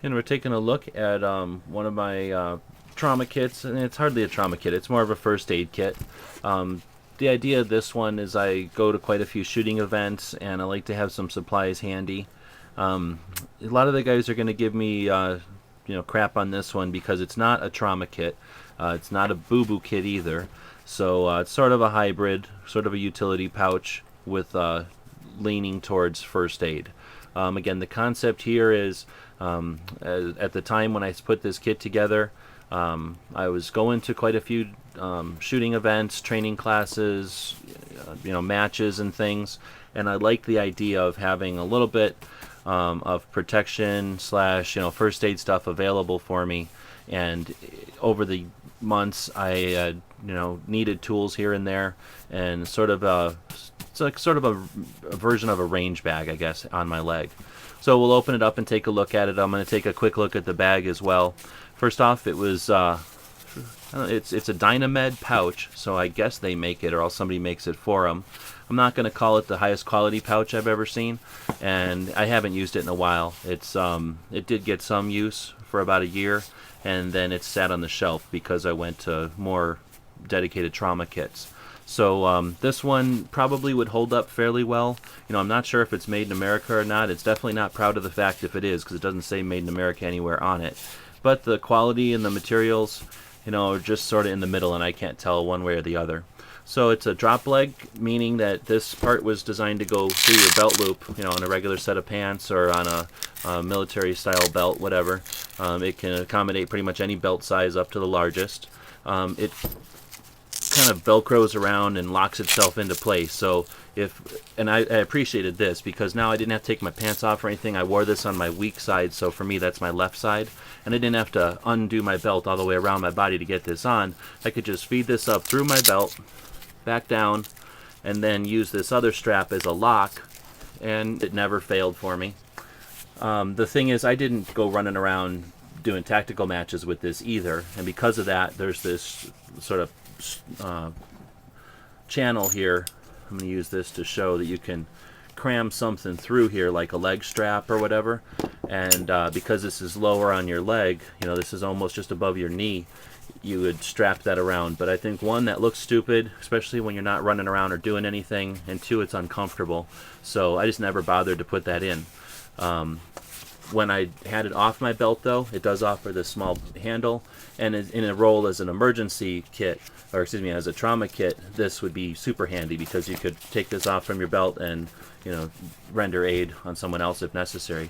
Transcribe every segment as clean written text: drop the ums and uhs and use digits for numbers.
And we're taking a look at one of my trauma kits, and it's hardly a trauma kit, it's more of a first aid kit. The idea of this one is I go to quite a few shooting events, and I like to have some supplies handy. A lot of the guys are going to give me crap on this one because it's not a trauma kit. It's not a boo-boo kit either. So it's sort of a hybrid, sort of a utility pouch with leaning towards first aid. Again, the concept here is at the time when I put this kit together, I was going to quite a few shooting events, training classes, matches and things, and I liked the idea of having a little bit of protection slash first aid stuff available for me. And over the months, I needed tools here and there, and it's like sort of a version of a range bag, I guess, on my leg. So we'll open it up and take a look at it. I'm going to take a quick look at the bag as well. First off, it was it's a Dynamed pouch, so I guess they make it, or else somebody makes it for them. I'm not going to call it the highest quality pouch I've ever seen, and I haven't used it in a while. It did get some use for about a year, and then it sat on the shelf because I went to more dedicated trauma kits. So this one probably would hold up fairly well. I'm not sure if it's made in America or not. It's definitely not proud of the fact if it is, because it doesn't say made in America anywhere on it. But the quality and the materials, are just sort of in the middle, and I can't tell one way or the other. So it's a drop leg, meaning that this part was designed to go through your belt loop, on a regular set of pants or on a military style belt, whatever. It can accommodate pretty much any belt size up to the largest. It kind of velcros around and locks itself into place. So I appreciated this because now I didn't have to take my pants off or anything. I wore this on my weak side, so for me that's my left side, and I didn't have to undo my belt all the way around my body to get this on. I could just feed this up through my belt, back down, and then use this other strap as a lock, and it never failed for me. The thing is, I didn't go running around doing tactical matches with this either, and because of that, there's this sort of channel here. I'm going to use this to show that you can cram something through here like a leg strap or whatever, and because this is lower on your leg, this is almost just above your knee, you would strap that around. But I think, one, that looks stupid, especially when you're not running around or doing anything, and two, it's uncomfortable, so I just never bothered to put that in. When I had it off my belt, though, it does offer this small handle, and in a role as an emergency kit, or excuse me, as a trauma kit, this would be super handy because you could take this off from your belt and render aid on someone else if necessary.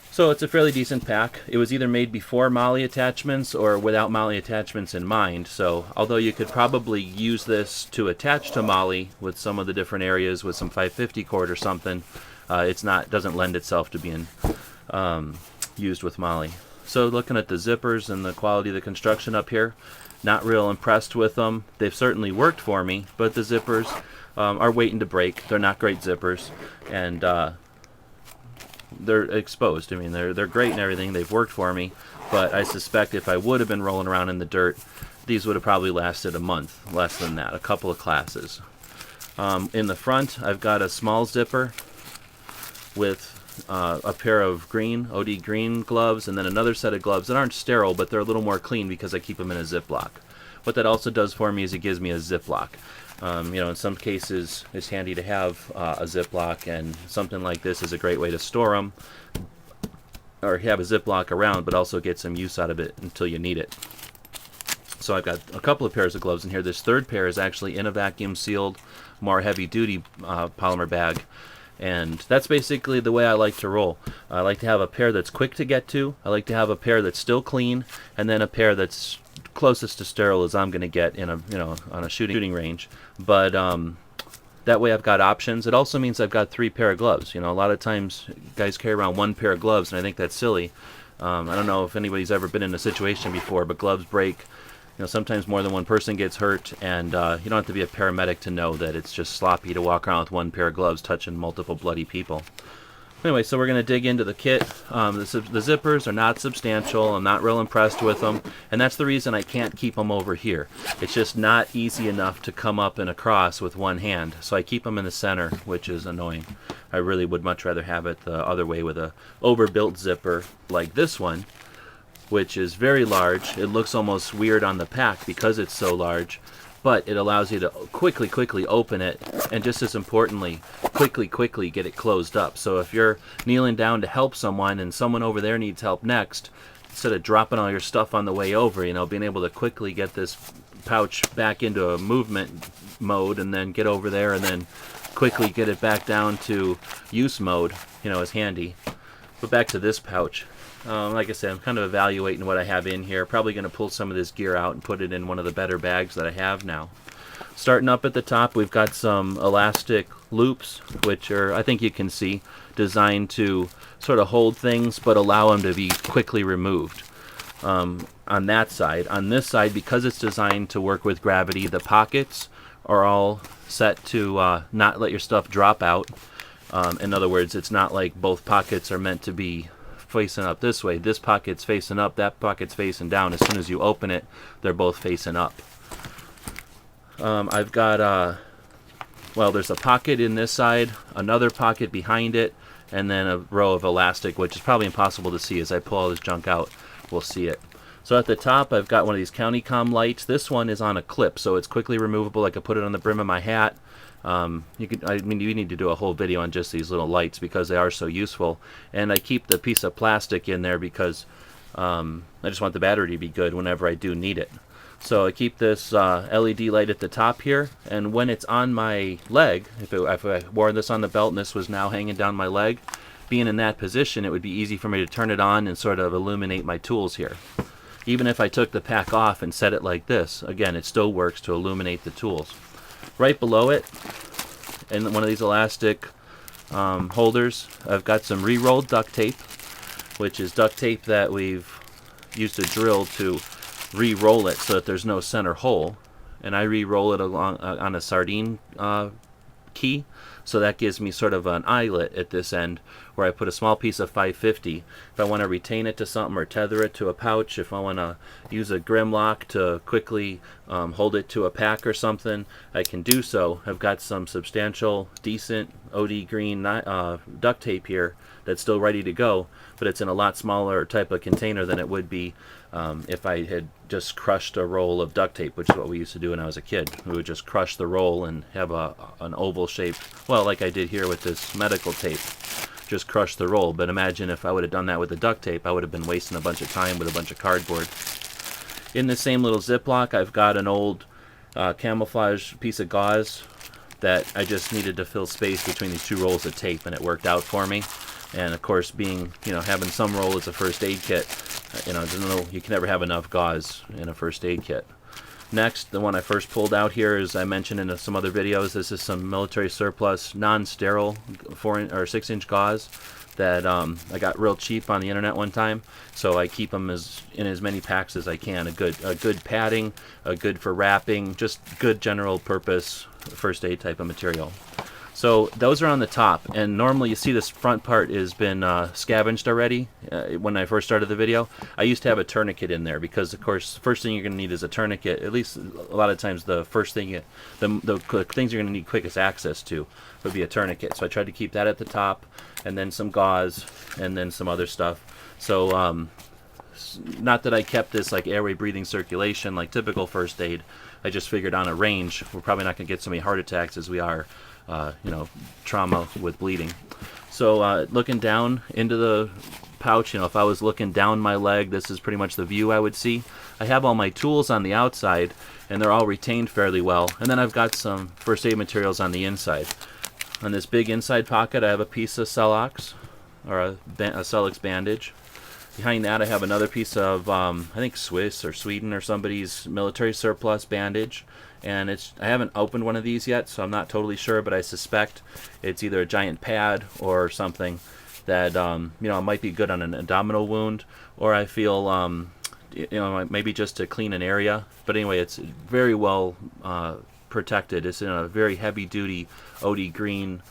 So it's a fairly decent pack. It was either made before MOLLE attachments or without MOLLE attachments in mind. So although you could probably use this to attach to MOLLE with some of the different areas with some 550 cord or something, doesn't lend itself to being used with MOLLE. So looking at the zippers and the quality of the construction up here, not real impressed with them. They've certainly worked for me, but the zippers are waiting to break. They're not great zippers, and they're exposed. I mean, they're great and everything. They've worked for me, but I suspect if I would have been rolling around in the dirt, these would have probably lasted a month, less than that, a couple of classes. In the front, I've got a small zipper with a pair of OD green gloves, and then another set of gloves that aren't sterile, but they're a little more clean because I keep them in a Ziploc. What that also does for me is it gives me a Ziploc. In some cases, it's handy to have a Ziploc, and something like this is a great way to store them, or have a Ziploc around, but also get some use out of it until you need it. So I've got a couple of pairs of gloves in here. This third pair is actually in a vacuum-sealed, more heavy-duty polymer bag. And that's basically the way I like to roll. I like to have a pair that's quick to get to. I like to have a pair that's still clean, and then a pair that's closest to sterile as I'm going to get in on a shooting range. But that way I've got options. It also means I've got 3 pair of gloves. A lot of times guys carry around 1 pair of gloves, and I think that's silly. I don't know if anybody's ever been in a situation before, but gloves break. Sometimes more than one person gets hurt, and you don't have to be a paramedic to know that it's just sloppy to walk around with 1 pair of gloves touching multiple bloody people. Anyway, so we're going to dig into the kit. The zippers are not substantial. I'm not real impressed with them, and that's the reason I can't keep them over here. It's just not easy enough to come up and across with one hand, so I keep them in the center, which is annoying. I really would much rather have it the other way with a overbuilt zipper like this one, which is very large. It looks almost weird on the pack because it's so large, but it allows you to quickly open it, and just as importantly, quickly get it closed up. So if you're kneeling down to help someone and someone over there needs help next, instead of dropping all your stuff on the way over, you know, being able to quickly get this pouch back into a movement mode and then get over there and then quickly get it back down to use mode, you know, is handy. But back to this pouch. Like I said, I'm kind of evaluating what I have in here. Probably going to pull some of this gear out and put it in one of the better bags that I have now. Starting up at the top, we've got some elastic loops, which are, I think you can see, designed to sort of hold things but allow them to be quickly removed. On that side. On this side, because it's designed to work with gravity, the pockets are all set to not let your stuff drop out. In other words, it's not like both pockets are meant to be facing up this way. This pocket's facing up, that pocket's facing down. As soon as you open it, they're both facing up. I've got, well, there's a pocket in this side, another pocket behind it, and then a row of elastic, which is probably impossible to see. As I pull all this junk out, we'll see it. So at the top, I've got one of these county Comm Lights. This one is on a clip, so it's quickly removable. I could put it on the brim of my hat. You need to do a whole video on just these little lights because they are so useful. And I keep the piece of plastic in there because I just want the battery to be good whenever I do need it. So I keep this LED light at the top here, and when it's on my leg, if I wore this on the belt and this was now hanging down my leg, being in that position, it would be easy for me to turn it on and sort of illuminate my tools here. Even if I took the pack off and set it like this, again, it still works to illuminate the tools. Right below it, in one of these elastic holders, I've got some re-rolled duct tape, which is duct tape that we've used to drill to re-roll it so that there's no center hole. And I re-roll it along on a sardine key, so that gives me sort of an eyelet at this end where I put a small piece of 550. If I want to retain it to something or tether it to a pouch, if I want to use a grim lock to quickly hold it to a pack or something, I can do so. I've got some substantial, decent OD green duct tape here that's still ready to go, but it's in a lot smaller type of container than it would be if I had just crushed a roll of duct tape, which is what we used to do when I was a kid. We would just crush the roll and have an oval shape, well, like I did here with this medical tape. Just crush the roll. But imagine if I would have done that with the duct tape, I would have been wasting a bunch of time with a bunch of cardboard. In the same little Ziploc, I've got an old camouflage piece of gauze that I just needed to fill space between these two rolls of tape, and it worked out for me. And of course, being, having some roll as a first aid kit, you can never have enough gauze in a first aid kit. Next, the one I first pulled out here, as I mentioned in some other videos, this is some military surplus non-sterile 4 or 6 inch gauze that I got real cheap on the internet one time. So I keep them in as many packs as I can. A good padding, a good for wrapping, just good general purpose first aid type of material. So those are on the top, and normally you see this front part has been scavenged already. When I first started the video, I used to have a tourniquet in there because, of course, the first thing you're going to need is a tourniquet. At least a lot of times the first thing, the things you're going to need quickest access to would be a tourniquet. So I tried to keep that at the top, and then some gauze, and then some other stuff. So not that I kept this like airway breathing circulation like typical first aid. I just figured on a range, we're probably not going to get so many heart attacks as we are trauma with bleeding. So looking down into the pouch, if I was looking down my leg, this is pretty much the view I would see. I have all my tools on the outside, and they're all retained fairly well. And then I've got some first aid materials on the inside. On this big inside pocket, I have a piece of Celox, or a Celox bandage. Behind that, I have another piece of, I think Swiss or Sweden or somebody's military surplus bandage. And I haven't opened one of these yet, so I'm not totally sure, but I suspect it's either a giant pad or something that might be good on an abdominal wound, or I feel maybe just to clean an area. But anyway, it's very well protected. It's in a very heavy-duty OD green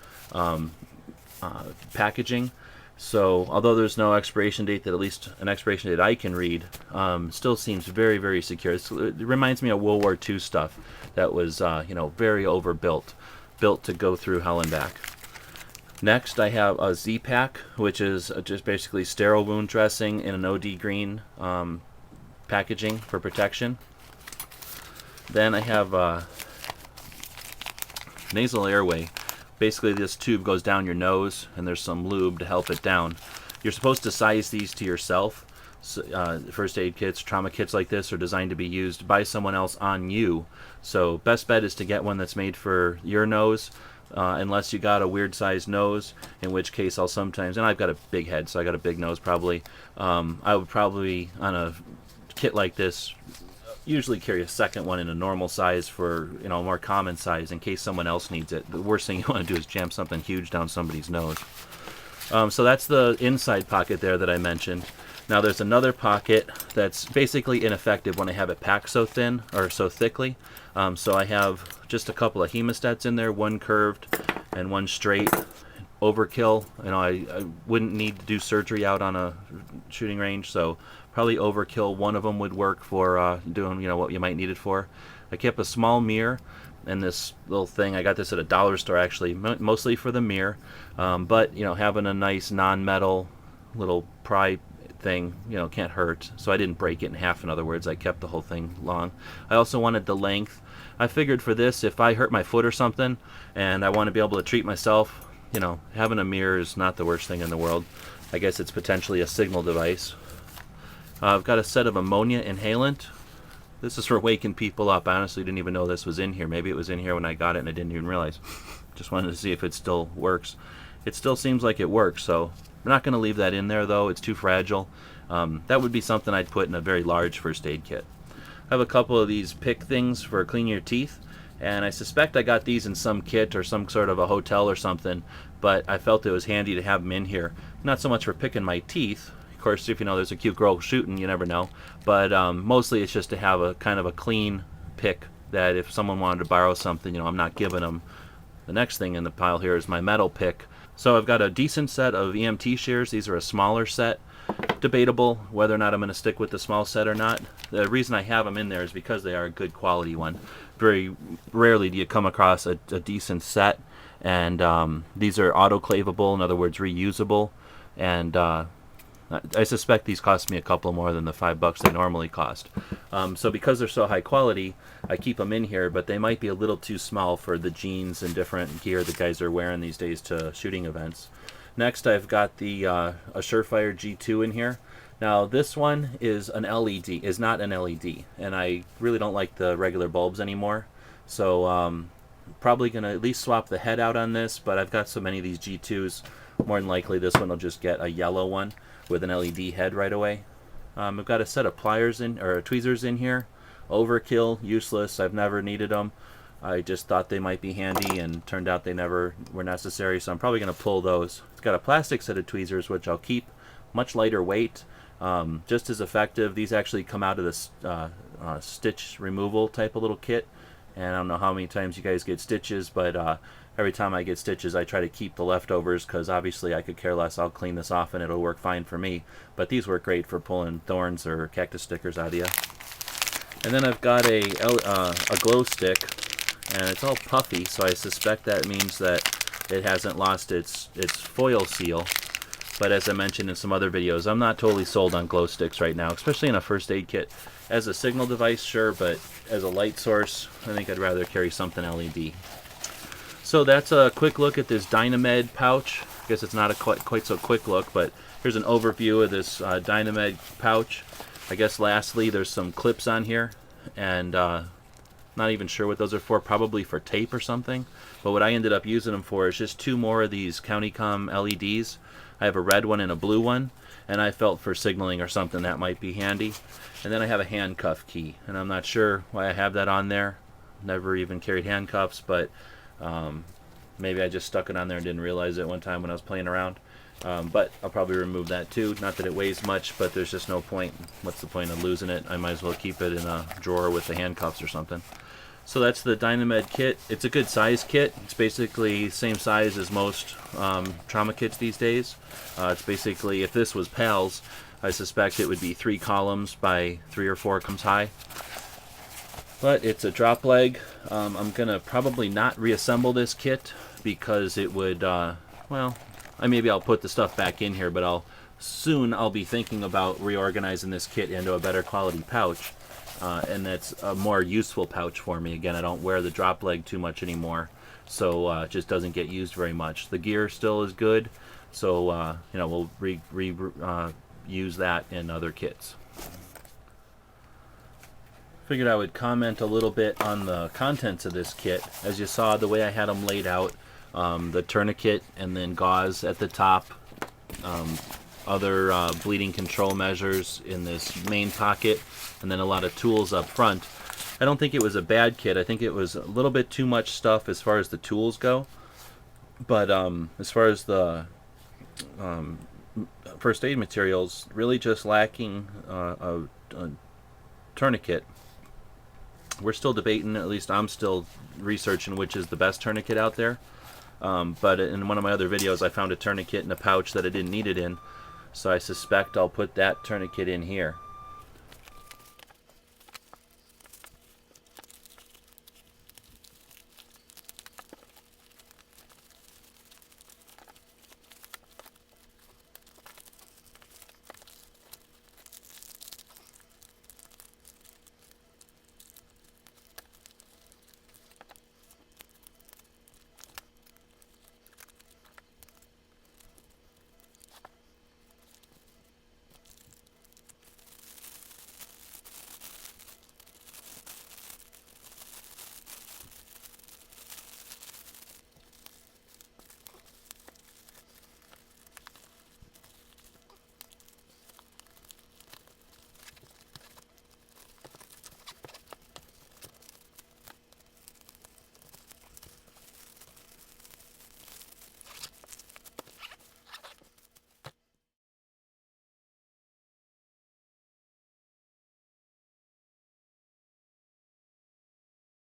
packaging. So although there's no expiration date, that at least an expiration date I can read, still seems very, very secure. It reminds me of World War II stuff that was, very overbuilt, built to go through hell and back. Next, I have a Z-Pack, which is just basically sterile wound dressing in an OD green packaging for protection. Then I have Nasal Airway. Basically, this tube goes down your nose, and there's some lube to help it down. You're supposed to size these to yourself. First aid kits, trauma kits like this are designed to be used by someone else on you. So best bet is to get one that's made for your nose, unless you got a weird sized nose, in which case I'll sometimes, and I've got a big head, so I got a big nose probably. I would probably, on a kit like this, usually carry a second one in a normal size for, a more common size in case someone else needs it. The worst thing you want to do is jam something huge down somebody's nose. So that's the inside pocket there that I mentioned. Now there's another pocket that's basically ineffective when I have it packed so thin or so thickly. So I have just a couple of hemostats in there, one curved and one straight. Overkill. I wouldn't need to do surgery out on a shooting range, so probably overkill. One of them would work for doing what you might need it for. I kept a small mirror and this little thing. I got this at a dollar store actually, mostly for the mirror, but having a nice non-metal little pry thing can't hurt, so I didn't break it in half. In other words, I kept the whole thing long. I also wanted the length. I figured for this, if I hurt my foot or something and I want to be able to treat myself, having a mirror is not the worst thing in the world. I guess it's potentially a signal device. I've got a set of Ammonia Inhalant. This is for waking people up. I honestly didn't even know this was in here. Maybe it was in here when I got it and I didn't even realize. Just wanted to see if it still works. It still seems like it works, so we're not going to leave that in there though. It's too fragile. That would be something I'd put in a very large first aid kit. I have a couple of these pick things for cleaning your teeth, and I suspect I got these in some kit or some sort of a hotel or something, but I felt it was handy to have them in here. Not so much for picking my teeth. Of course, if there's a cute girl shooting, you never know. But mostly it's just to have a kind of a clean pick that if someone wanted to borrow something, I'm not giving them. The next thing in the pile here is my metal pick. So I've got a decent set of EMT shears. These are a smaller set. Debatable whether or not I'm going to stick with the small set or not. The reason I have them in there is because they are a good quality one. Very rarely do you come across a decent set, and these are autoclavable, in other words reusable, and I suspect these cost me a couple more than the $5 they normally cost. So because they're so high quality, I keep them in here, but they might be a little too small for the jeans and different gear that guys are wearing these days to shooting events. Next, I've got the a Surefire G2 in here. Now this one is an LED, is not an LED, and I really don't like the regular bulbs anymore. So probably gonna at least swap the head out on this, but I've got so many of these G2s, more than likely this one will just get a yellow one with an LED head right away. I've got a set of pliers or tweezers in here. Overkill, useless, I've never needed them. I just thought they might be handy and turned out they never were necessary, so I'm probably going to pull those. It's got a plastic set of tweezers which I'll keep, much lighter weight, just as effective. These actually come out of this stitch removal type of little kit, and I don't know how many times you guys get stitches, but every time I get stitches I try to keep the leftovers because obviously I could care less. I'll clean this off and it'll work fine for me, but these work great for pulling thorns or cactus stickers out of you. And then I've got a glow stick, and it's all puffy, so I suspect that means that it hasn't lost its foil seal. But as I mentioned in some other videos, I'm not totally sold on glow sticks right now, especially in a first aid kit. As a signal device, sure, but as a light source, I think I'd rather carry something LED. So that's a quick look at this Dynamed pouch. I guess it's not a quite so quick look, but here's an overview of this Dynamed pouch. I guess lastly, there's some clips on here, and not even sure what those are for, probably for tape or something. But what I ended up using them for is just two more of these CountyComm LEDs. I have a red one and a blue one, and I felt for signaling or something that might be handy. And then I have a handcuff key, and I'm not sure why I have that on there. Never even carried handcuffs, but maybe I just stuck it on there and didn't realize it one time when I was playing around. But I'll probably remove that too. Not that it weighs much, but there's just no point. What's the point of losing it? I might as well keep it in a drawer with the handcuffs or something. So that's the Dynamed kit. It's a good size kit. It's basically the same size as most trauma kits these days. It's basically, if this was PALS, I suspect it would be 3 columns by 3 or 4 comes high. But it's a drop leg. I'm going to probably not reassemble this kit because it would, well, maybe I'll put the stuff back in here, but I'll be thinking about reorganizing this kit into a better quality pouch. And that's a more useful pouch for me. Again, I don't wear the drop leg too much anymore, so it just doesn't get used very much. The gear still is good, so you know, we'll use that in other kits. Figured I would comment a little bit on the contents of this kit. As you saw, the way I had them laid out, the tourniquet and then gauze at the top, other bleeding control measures in this main pocket, and then a lot of tools up front. I don't think it was a bad kit. I think it was a little bit too much stuff as far as the tools go, but as far as the first aid materials, really just lacking a tourniquet. We're still debating, at least I'm still researching which is the best tourniquet out there. But in one of my other videos I found a tourniquet in a pouch that I didn't need it in, so I suspect I'll put that tourniquet in here.